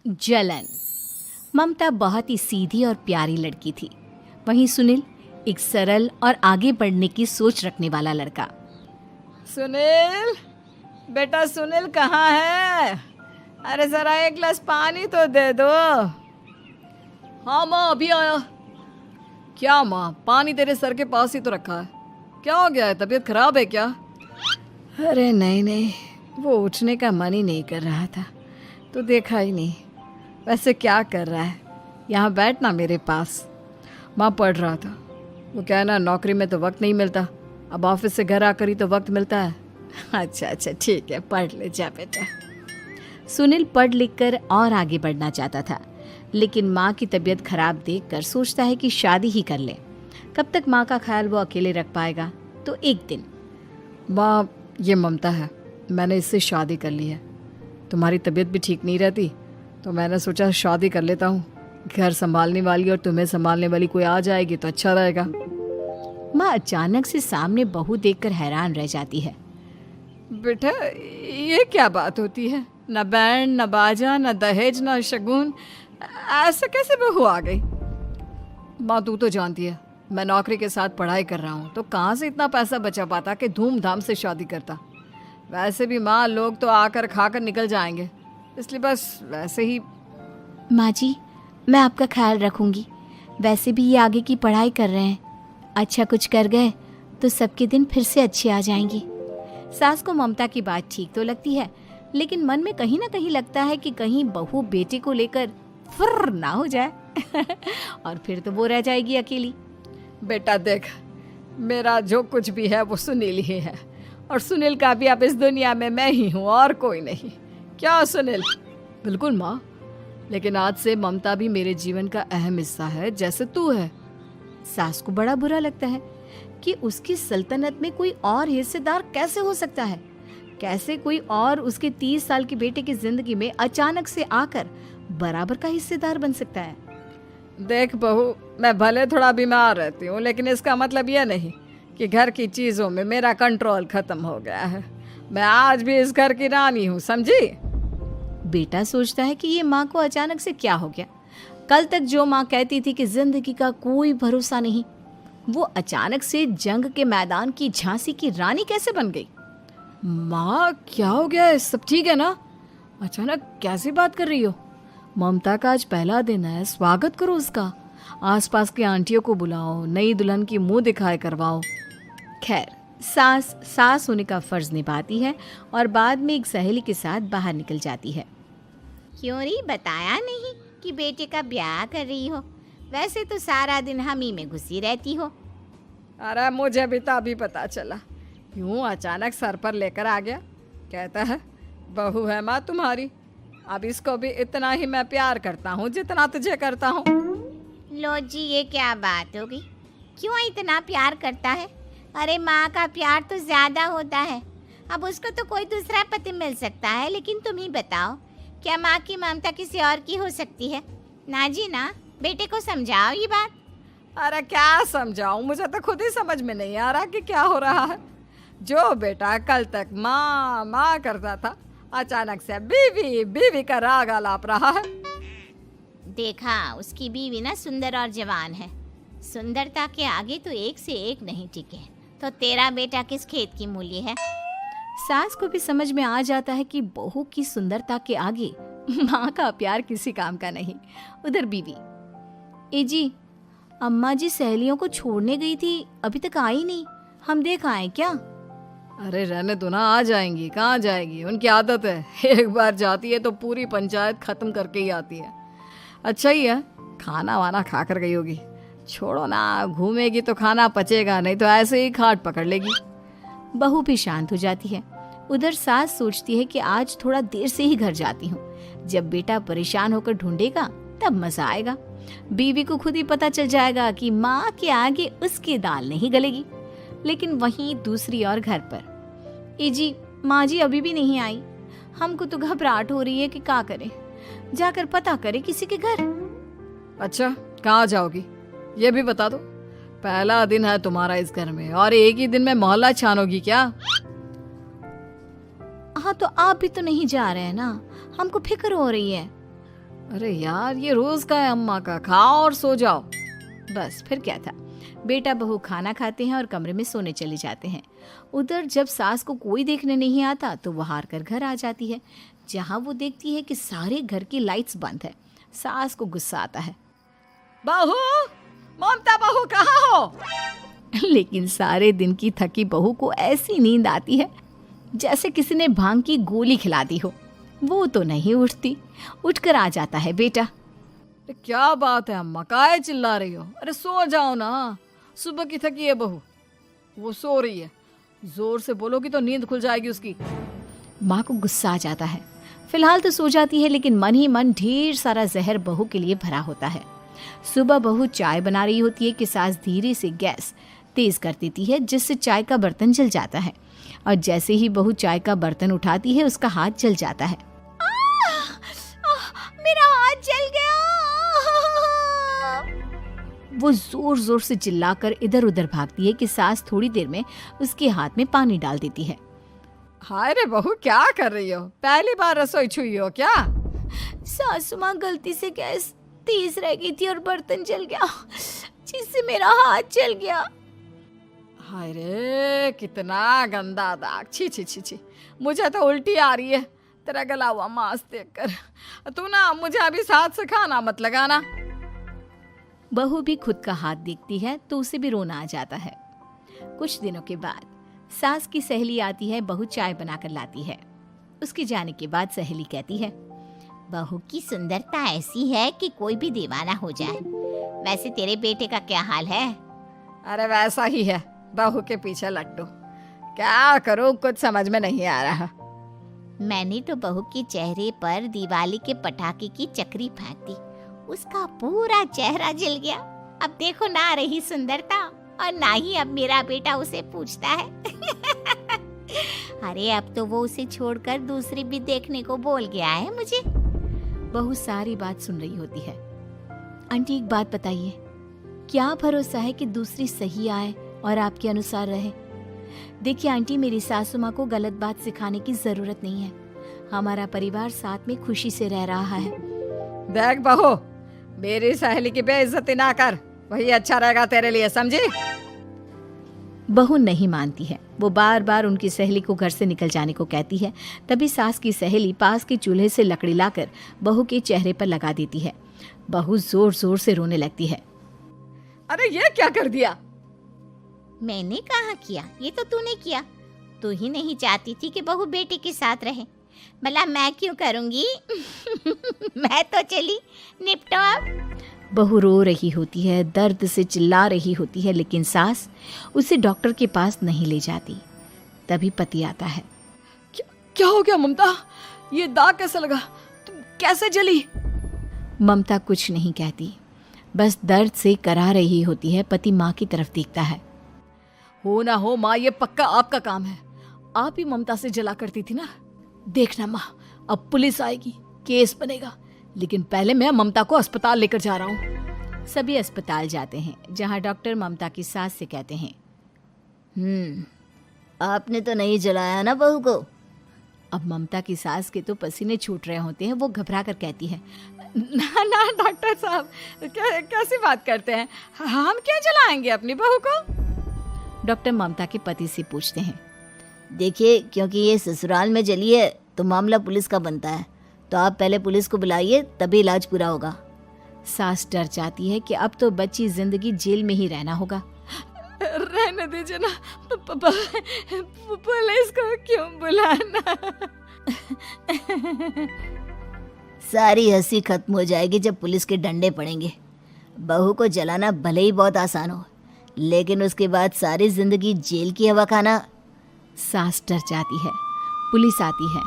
जलन। ममता बहुत ही सीधी और प्यारी लड़की थी, वहीं सुनील एक सरल और आगे बढ़ने की सोच रखने वाला लड़का। सुनील, बेटा सुनील कहाँ है? अरे जरा एक गिलास पानी तो दे दो। हाँ माँ, अभी आया। क्या माँ, पानी तेरे सर के पास ही तो रखा है, क्या हो गया है? तबीयत खराब है क्या? अरे नहीं नहीं, वो उठने का मन ही नहीं कर रहा था तो देखा ही नहीं। वैसे क्या कर रहा है? यहाँ बैठना मेरे पास। माँ पढ़ रहा था। वो कहना नौकरी में तो वक्त नहीं मिलता, अब ऑफिस से घर आकर ही तो वक्त मिलता है। अच्छा अच्छा ठीक है, पढ़ ले जा बेटा। सुनील पढ़ लिख कर और आगे बढ़ना चाहता था, लेकिन माँ की तबीयत खराब देखकर सोचता है कि शादी ही कर ले। कब तक माँ का ख्याल वो अकेले रख पाएगा? तो एक दिन, माँ ये ममता है, मैंने इससे शादी कर ली है। तुम्हारी तबीयत भी ठीक नहीं रहती तो मैंने सोचा शादी कर लेता हूँ। घर संभालने वाली और तुम्हें संभालने वाली कोई आ जाएगी तो अच्छा रहेगा। माँ अचानक से सामने बहू देखकर हैरान रह जाती है। बेटा ये क्या बात होती है? न बैंड, न बाजा, न दहेज, न शगुन, ऐसे कैसे बहू आ गई? माँ तू तो जानती है मैं नौकरी के साथ पढ़ाई कर रहा हूँ, तो कहाँ से इतना पैसा बचा पाता कि धूमधाम से शादी करता। वैसे भी माँ लोग तो आकर खाकर निकल जाएंगे, इसलिए बस वैसे ही। माँ जी, मैं आपका ख्याल रखूंगी। वैसे भी ये आगे की पढ़ाई कर रहे हैं, अच्छा कुछ कर गए तो सबके दिन फिर से अच्छे आ जाएंगे। सास को ममता की बात ठीक तो लगती है, लेकिन मन में कहीं ना कहीं लगता है कि कहीं बहू बेटे को लेकर फुर्र ना हो जाए और फिर तो वो रह जाएगी अकेली। बेटा देख, मेरा जो कुछ भी है वो सुनील ही है, और सुनील का भी अब इस दुनिया में मैं ही हूँ और कोई नहीं। क्या सुनील? बिल्कुल माँ, लेकिन आज से ममता भी मेरे जीवन का अहम हिस्सा है, जैसे तू है। सास को बड़ा बुरा लगता है कि उसकी सल्तनत में कोई और हिस्सेदार कैसे हो सकता है। कैसे कोई और उसके 30 साल के बेटे की जिंदगी में अचानक से आकर बराबर का हिस्सेदार बन सकता है। देख बहू, मैं भले थोड़ा बीमार रहती हूँ, लेकिन इसका मतलब यह नहीं कि घर की चीज़ों में मेरा कंट्रोल खत्म हो गया है। मैं आज भी इस घर की रानी हूँ, समझी? बेटा सोचता है कि ये माँ को अचानक से क्या हो गया। कल तक जो माँ कहती थी कि जिंदगी का कोई भरोसा नहीं, वो अचानक से जंग के मैदान की झांसी की रानी कैसे बन गई? माँ क्या हो गया है? सब ठीक है ना? अचानक कैसी बात कर रही हो? ममता का आज पहला दिन है, स्वागत करो उसका। आसपास की आंटियों को बुलाओ, नई दुल्हन की मुंह दिखाए करवाओ। खैर, सास होने का फर्ज निभाती है और बाद में एक सहेली के साथ बाहर निकल जाती है। क्यों नहीं बताया नहीं कि बेटे का ब्याह कर रही हो? वैसे तो सारा दिन हम ही में घुसी रहती हो। अरे मुझे भी तो अभी पता चला, यूं अचानक सर पर लेकर आ गया। कहता है बहू है माँ तुम्हारी, अब इसको भी इतना ही मैं प्यार करता हूँ जितना तुझे करता हूँ। लो जी, ये क्या बात हो गई? क्यों इतना प्यार करता है? अरे माँ का प्यार तो ज्यादा होता है। अब उसको तो कोई दूसरा पति मिल सकता है, लेकिन तुम ही बताओ, क्या माँ की ममता किसी और की हो सकती है? ना जी ना, बेटे को समझाओ ये बात। अरे क्या समझाऊं, मुझे तो खुद ही समझ में नहीं आ रहा कि क्या हो रहा है। जो बेटा कल तक माँ माँ करता था, अचानक से बीवी बीवी का राग आलाप रहा है। देखा, उसकी बीवी ना सुंदर और जवान है। सुंदरता के आगे तो एक से एक नहीं टिके, तो तेरा बेटा किस खेत की मूली है? सास को भी समझ में आ जाता है कि बहू की सुंदरता के आगे माँ का प्यार किसी काम का नहीं। उधर बीवी, ए जी, अम्मा जी सहेलियों को छोड़ने गई थी, अभी तक आई नहीं, हम देख आए क्या? अरे रहने दो ना, आ जाएंगी। कहाँ जाएगी, उनकी आदत है, एक बार जाती है तो पूरी पंचायत खत्म करके ही आती है। अच्छा ही है, खाना वाना खा कर गई होगी। छोड़ो ना, घूमेगी तो खाना पचेगा, नहीं तो ऐसे ही खाट पकड़ लेगी। बहू भी शांत हो जाती है। उधर सास सोचती है कि आज थोड़ा देर से ही घर जाती हूँ, जब बेटा परेशान होकर ढूंढेगा तब मजा आएगा। बीवी को खुद ही पता चल जाएगा कि माँ के आगे उसकी दाल नहीं गलेगी। लेकिन वहीं दूसरी ओर घर पर, ए जी, माँ जी अभी भी नहीं आई, हमको तो घबराहट हो रही है कि क्या करें, जाकर पता करें किसी के घर। अच्छा, कहाँ जाओगी ये भी बता दो। पहला दिन है तुम्हारा इस घर में और एक ही दिन में मोहल्ला छानोगी क्या? हाँ, तो आप भी तो नहीं जा रहे हैं ना, हमको फिक्र हो रही है। अरे यार, ये रोज का है अम्मा का, खाओ और सो जाओ। बस फिर क्या था। बेटा बहू खाना खाते हैं और कमरे में सोने चले जाते हैं। उधर जब सास को कोई देखने नहीं आता तो वो हार कर घर आ जाती है, जहाँ वो देखती है कि सारे घर की लाइट्स बंद है। सास को गुस्सा आता है। बहू, ममता बहू कहाँ हो? लेकिन सारे दिन की थकी बहू को ऐसी नींद आती है जैसे किसी ने भांग की गोली खिला दी हो। वो तो नहीं उठती। उठकर आ जाता है बेटा। अरे क्या बात है अम्मा, काहे चिल्ला रही हो? अरे सो जाओ ना, सुबह की थकी है बहू, वो सो रही है। जोर से बोलोगी तो नींद खुल जाएगी उसकी। माँ को गुस्सा आ जाता है। फिलहाल तो सो जाती है, लेकिन मन ही मन ढेर सारा जहर बहू के लिए भरा होता है। सुबह बहू चाय बना रही होती है कि सास धीरे से गैस तेज कर देती है, जिससे चाय का बर्तन जल जाता है। और जैसे ही बहू चाय का बर्तन उठाती है उसका हाथ जल जाता है। मेरा हाथ जल गया। वो जोर जोर से चिल्लाकर इधर उधर भागती है कि सास थोड़ी देर में उसके हाथ में पानी डाल देती है। हाय रे बहू, क्या कर रही हो? पहली बार रसोई छुई हो क्या? सासू माँ गलती से गैस तेज रह गई थी और बर्तन जल गया, जिससे मेरा हाथ जल गया। हाय रे, कितना गंदा दाग। छी छी छी छी, मुझे तो उल्टी आ रही है तेरा गला हुआ मांस देखकर। तू ना मुझे अभी साथ से खाना मत लगाना। बहू भी खुद का हाथ देखती है तो उसे भी रोना आ जाता है। कुछ दिनों के बाद सास की सहेली आती है। बहू चाय बनाकर लाती है। उसके जाने के बाद सहेली कहती है, बहू की सुंदरता ऐसी है कि कोई भी दीवाना हो जाए। वैसे तेरे बेटे का क्या हाल है? अरे वैसा ही है, बहू के पीछे लट्टू। क्या करूं, कुछ समझ में नहीं आ रहा। मैंने तो बहू के चेहरे पर दिवाली के पटाखे की चक्री फेंक दी, उसका पूरा चेहरा जल गया। अब देखो ना रही सुंदरता, और ना ही अब मेरा बेटा उसे पूछता है। अरे अब तो वो उसे छोड़कर दूसरी भी देखने को बोल गया है मुझे। बहू सारी बात सुन रही होती है। आंटी एक बात बताइए, क्या भरोसा है कि दूसरी सही आए और आपके अनुसार रहे? देखिए आंटी, मेरी सासू माँ को गलत बात सिखाने की जरूरत नहीं है। हमारा परिवार साथ में खुशी से रह रहा है। देख बहू, मेरी सहेली की बेइज्जती ना कर, वही अच्छा रहेगा तेरे लिए, समझी? बहू नहीं मानती है। वो बार बार उनकी सहेली को घर से निकल जाने को कहती है। तभी सास की सहेली पास के चूल्हे से लकड़ी लाकर बहू के चेहरे पर लगा देती है। बहू जोर जोर से रोने लगती है। अरे ये क्या कर दिया? मैंने कहाँ किया, ये तो तूने किया। तू ही नहीं चाहती थी कि बहू बेटे के साथ रहे, भला मैं क्यों करूंगी? मैं तो चली, निपटो अब। बहू रो रही होती है, दर्द से चिल्ला रही होती है, लेकिन सास उसे डॉक्टर के पास नहीं ले जाती। तभी पति आता है। क्या हो गया ममता? ये दाग कैसे लगा? तुम कैसे जली? ममता कुछ नहीं कहती, बस दर्द से करा रही होती है। पति माँ की तरफ देखता है। हो ना हो माँ, ये पक्का आपका काम है। आप ही ममता से जला करती थी ना। देखना माँ, अब पुलिस आएगी, केस बनेगा, लेकिन पहले मैं ममता को अस्पताल लेकर जा रहा हूँ। सभी अस्पताल जाते हैं, जहाँ डॉक्टर ममता की सास से कहते हैं, आपने तो नहीं जलाया ना बहू को? अब ममता की सास के तो पसीने छूट रहे होते हैं। वो घबरा कर कहती है, ना ना डॉक्टर साहब, कैसी बात करते हैं? हम क्या जलाएंगे अपनी बहू को? डॉक्टर ममता के पति से पूछते हैं। देखिए, क्योंकि ये ससुराल में जली है तो मामला पुलिस का बनता है, तो आप पहले पुलिस को बुलाइए, तभी इलाज पूरा होगा। सास डर जाती है कि अब तो बच्ची जिंदगी जेल में ही रहना होगा। रहने दीजिए ना, पुलिस को क्यों बुलाना? सारी हंसी खत्म हो जाएगी जब पुलिस के डंडे पड़ेंगे। बहू को जलाना भले ही बहुत आसान हो, लेकिन उसके बाद सारी जिंदगी जेल की हवा खाना। सास डर जाती है। पुलिस आती है।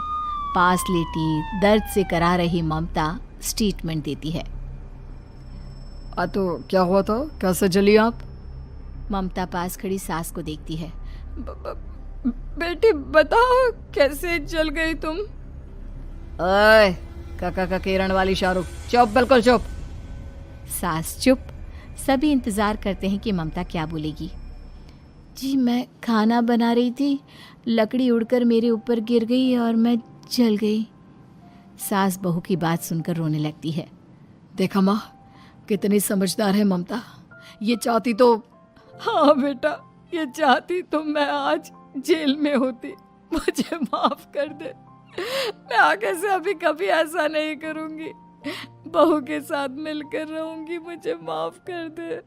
पास लेटी दर्द से करा रही ममता स्टेटमेंट देती है। तो क्या हुआ था? कैसे जली आप? ममता पास खड़ी सास को देखती है। बेटी बताओ, कैसे जल गई तुम? ओए, काका का किरण वाली शाहरुख, चुप, बिल्कुल चुप। सास चुप। सभी इंतजार करते हैं कि ममता क्या बोलेगी। जी, मैं खाना बना रही थी, लकड़ी उड़कर मेरे ऊपर गिर गई और मैं जल गई। सास बहू की बात सुनकर रोने लगती है। देखा माँ, कितनी समझदार है ममता। ये चाहती तो, हाँ बेटा, ये चाहती तो मैं आज जेल में होती। मुझे माफ कर दे। मैं आगे से अभी कभी ऐसा नहीं करूंगी। बहू के साथ मिलकर रहूंगी। मुझे माफ कर दे।